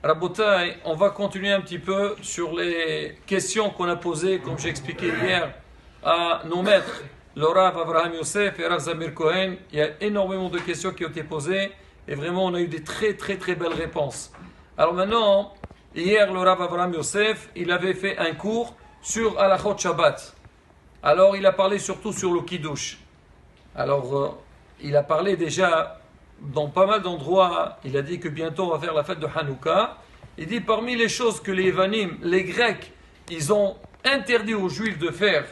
Rabotai, on va continuer un petit peu sur les questions qu'on a posées, comme j'ai expliqué hier, à nos maîtres, le Rav Avraham Yosef et Rav Zamir Cohen. Il y a énormément de questions qui ont été posées et vraiment on a eu des très belles réponses. Alors maintenant, hier le Rav Avraham Yosef, il avait fait un cours sur Halachot Shabbat. Alors il a parlé surtout sur le Kiddush. Alors il a parlé déjà dans pas mal d'endroits, il a dit que bientôt on va faire la fête de Hanouka. Il dit parmi les choses que les Evanim, les Grecs, ils ont interdit aux Juifs de faire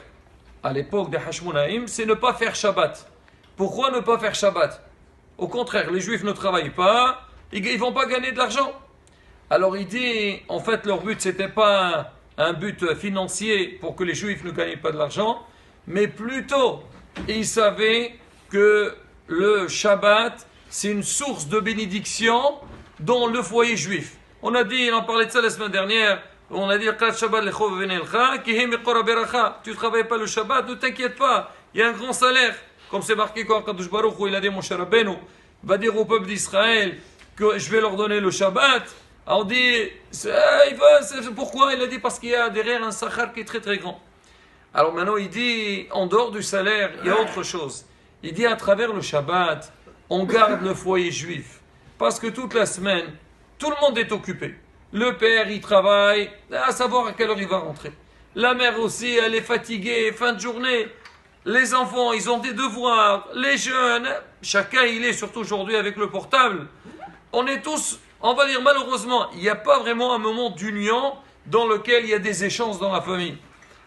à l'époque des Hashmonaïm, c'est ne pas faire Shabbat. Pourquoi ne pas faire Shabbat? Au contraire, les Juifs ne travaillent pas, ils ne vont pas gagner de l'argent. Alors il dit, en fait leur but c'était pas un but financier pour que les Juifs ne gagnent pas de l'argent, mais plutôt ils savaient que le Shabbat c'est une source de bénédiction dans le foyer juif. On a dit, on en parlait de ça la semaine dernière, on a dit tu ne travailles pas le Shabbat, ne t'inquiète pas, il y a un grand salaire. Comme c'est marqué quand Kadosh Baruch Hu, il a dit Moshe Rabbeinu va dire au peuple d'Israël que je vais leur donner le Shabbat. On dit, pourquoi? Il a dit parce qu'il y a derrière un sachar qui est très grand. Alors maintenant il dit, en dehors du salaire, il y a autre chose. Il dit à travers le Shabbat, on garde le foyer juif. Parce que toute la semaine, tout le monde est occupé. Le père, il travaille, à savoir à quelle heure il va rentrer. La mère aussi, elle est fatiguée, fin de journée. Les enfants, ils ont des devoirs. Les jeunes, chacun, il est, surtout aujourd'hui avec le portable. On est tous, on va dire malheureusement, il n'y a pas vraiment un moment d'union dans lequel il y a des échanges dans la famille.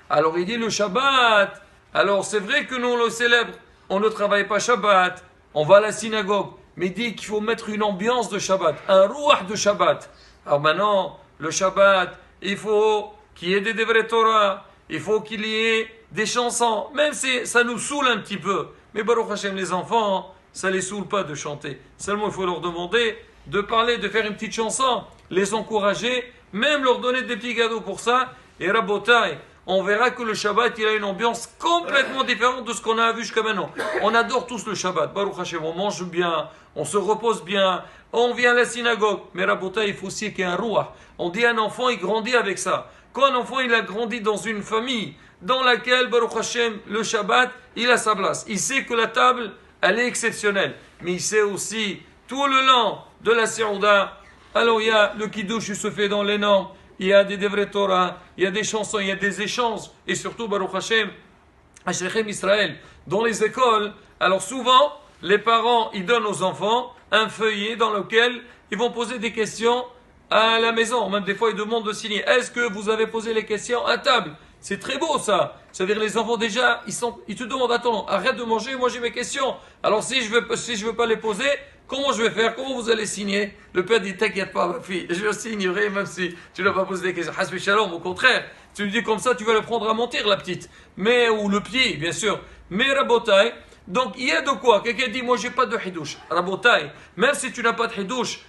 Alors il dit le Shabbat. Alors c'est vrai que nous on le célèbre. On ne travaille pas Shabbat. On va à la synagogue, mais il dit qu'il faut mettre une ambiance de Shabbat, un rouah de Shabbat. Alors maintenant, le Shabbat, il faut qu'il y ait des Devrei Torah, il faut qu'il y ait des chansons, même si ça nous saoule un petit peu. Mais Baruch Hashem, les enfants, ça ne les saoule pas de chanter. Seulement, il faut leur demander de parler, de faire une petite chanson, les encourager, même leur donner des petits cadeaux pour ça. Et Rabotai, on verra que le Shabbat, il a une ambiance complètement différente de ce qu'on a vu jusqu'à maintenant. On adore tous le Shabbat. Baruch Hashem, on mange bien, on se repose bien, on vient à la synagogue. Mais Rabotai, il faut aussi qu'il y ait un rouah. On dit un enfant, il grandit avec ça. Quand un enfant, il a grandi dans une famille dans laquelle, Baruch Hashem, le Shabbat, il a sa place. Il sait que la table, elle est exceptionnelle. Mais il sait aussi, tout le long de la Séouda, alors il y a le Kiddush qui se fait dans les normes. Il y a des Devrei Torah, il y a des chansons, il y a des échanges. Et surtout, Baruch Hashem, Hashechem Israël, dans les écoles, alors souvent, les parents, ils donnent aux enfants un feuillet dans lequel ils vont poser des questions à la maison. Même des fois, ils demandent de signer. Est-ce que vous avez posé les questions à table? C'est très beau ça. C'est-à-dire les enfants déjà, ils te demandent, attends, arrête de manger, moi j'ai mes questions. Alors si je veux pas les poser, comment je vais faire? Comment vous allez signer? Le père dit, t'inquiète pas ma fille, je signerai même si tu n'as pas posé des questions. Hasbi shalom, au contraire. Tu lui dis comme ça, tu vas le prendre à mentir la petite. Ou le pied, bien sûr. Mais Rabotai, donc il y a de quoi? Quelqu'un dit, moi j'ai pas de hidouche. Rabotai, même si tu n'as pas de hidouche,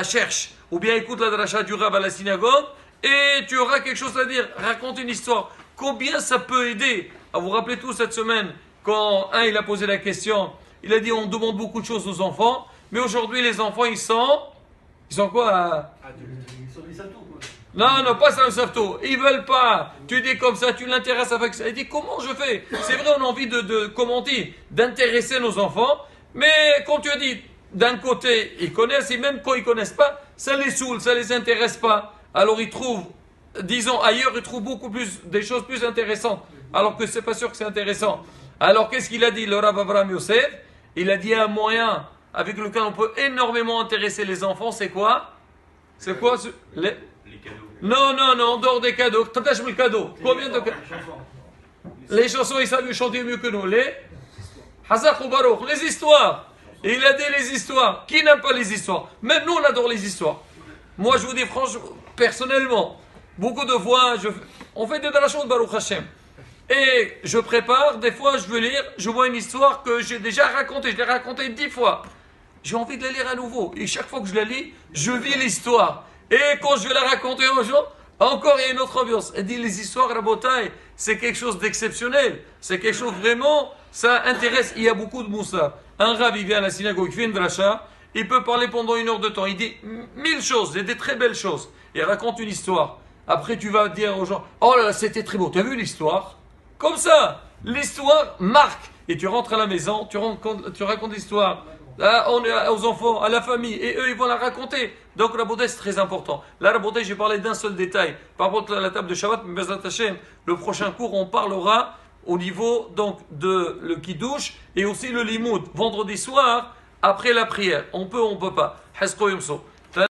cherche. Ou bien écoute la dracha du Rav à la synagogue et tu auras quelque chose à dire. Raconte une histoire. Combien ça peut aider? À vous rappeler tout cette semaine, quand il a posé la question, il a dit on demande beaucoup de choses aux enfants, mais aujourd'hui les enfants ils sont quoi? Ils sont des saltos, quoi. Non, pas ça, le savent tout. Ils veulent pas. Tu dis comme ça, tu l'intéresses avec ça. Il dit comment je fais? C'est vrai, on a envie comment dire, d'intéresser nos enfants, mais quand tu as dit, d'un côté, ils connaissent, et même quand ils connaissent pas, ça les saoule, ça les intéresse pas. Alors ils trouvent, disons ailleurs, ils trouvent beaucoup plus, des choses plus intéressantes, alors que c'est pas sûr que c'est intéressant. Alors qu'est-ce qu'il a dit, le Rav Avraham Yosef? Il a dit un moyen avec lequel on peut énormément intéresser les enfants, c'est quoi? C'est quoi Les cadeaux. Non, en dehors des cadeaux. T'attaches le cadeau. Combien de cadeaux? Les chansons, ils savent chanter mieux que nous. Les Hazak ou Baruch, les histoires. Et il a dit les histoires. Qui n'aime pas les histoires? Même nous, on adore les histoires. Moi, je vous dis franchement, personnellement, beaucoup de fois, on fait des drachot de Baruch Hashem. Et je prépare, des fois, je veux lire, je vois une histoire que j'ai déjà racontée. Je l'ai racontée 10 fois. J'ai envie de la lire à nouveau. Et chaque fois que je la lis, je vis l'histoire. Et quand je vais la raconter aux gens, encore il y a une autre ambiance. Elle dit les histoires, Rabotai, c'est quelque chose d'exceptionnel. C'est quelque chose vraiment, ça intéresse. Il y a beaucoup de moussa. Un rav, il vient à la synagogue, il fait une dracha. il peut parler pendant 1 heure de temps. Il dit 1000 choses, des très belles choses. Il raconte une histoire. Après, tu vas dire aux gens, oh là là, c'était très beau. Tu as vu l'histoire? Comme ça, l'histoire marque. Et tu rentres à la maison, tu racontes l'histoire aux enfants, à la famille, et eux, ils vont la raconter. Donc, la beauté, c'est très important. Là, la beauté, j'ai parlé d'un seul détail. Par contre, la table de Shabbat, le prochain cours, on parlera au niveau donc de le kiddush et aussi le limoud. Vendredi soir, après la prière. On peut pas. Hasko Yomso.